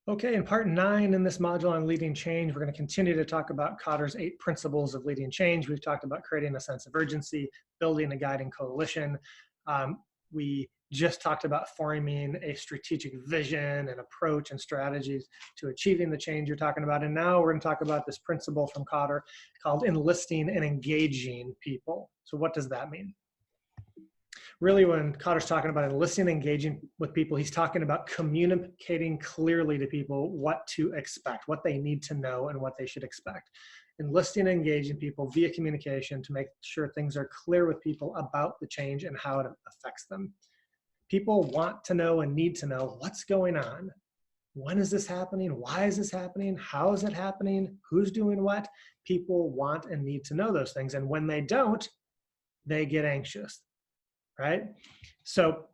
Okay, in part 9 in this module on leading change, we're going to continue to talk about Cotter's 8 principles of leading change. We've talked about creating a sense of urgency, building a guiding coalition. We just talked about forming a strategic vision and approach and strategies to achieving the change you're talking about. And now we're going to talk about this principle from Cotter called enlisting and engaging people. So what does that mean? Really, when Cotter's talking about enlisting and engaging with people, he's talking about communicating clearly to people what to expect, what they need to know, and what they should expect. Enlisting and engaging people via communication to make sure things are clear with people about the change and how it affects them. People want to know and need to know what's going on. When is this happening? Why is this happening? How is it happening? Who's doing what? People want and need to know those things. And when they don't, they get anxious. Right? So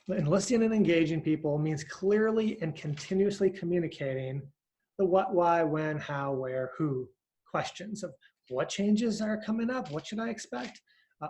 enlisting and engaging people means clearly and continuously communicating the what, why, when, how, where, who questions of what changes are coming up, what should I expect,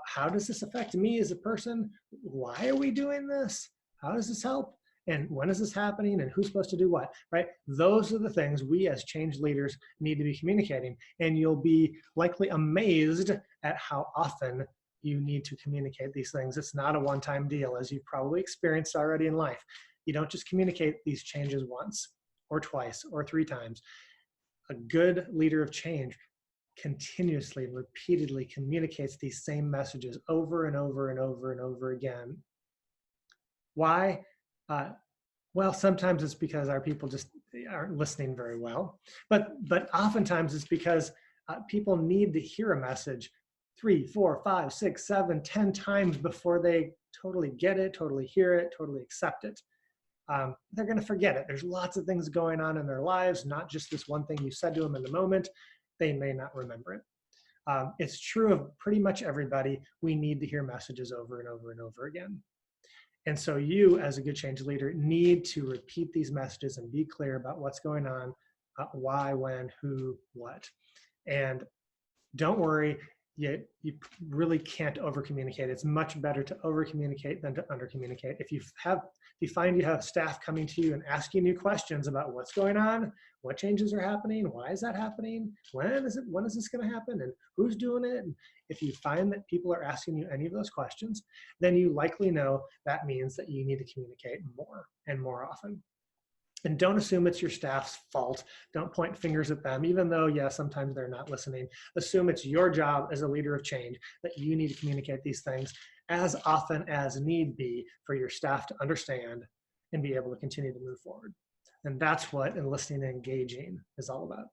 how does this affect me as a person, why are we doing this, how does this help, and when is this happening, and who's supposed to do what, right? Those are the things we as change leaders need to be communicating, and you'll be likely amazed at how often you need to communicate these things. It's not a one-time deal, as you've probably experienced already in life. You don't just communicate these changes once or twice or 3 times. A good leader of change continuously, repeatedly communicates these same messages over and over and over and over again. Why? Well, sometimes it's because our people just aren't listening very well, but oftentimes it's because people need to hear a message 3, 4, 5, 6, 7, 10 times before they totally get it, totally hear it, totally accept it. They're going to forget it. There's lots of things going on in their lives, not just this one thing you said to them in the moment. They may not remember it. It's true of pretty much everybody. We need to hear messages over and over and over again. And so you, as a good change leader, need to repeat these messages and be clear about what's going on, why, when, who, what. And don't worry, you really can't over-communicate. It's much better to over-communicate than to under-communicate. If you find you have staff coming to you and asking you questions about what's going on, what changes are happening, why is that happening, when is this going to happen, and who's doing it, and if you find that people are asking you any of those questions, then you likely know that means that you need to communicate more and more often. And don't assume it's your staff's fault. Don't point fingers at them, even though, yeah, sometimes they're not listening. Assume it's your job as a leader of change that you need to communicate these things as often as need be for your staff to understand and be able to continue to move forward. And that's what enlisting and engaging is all about.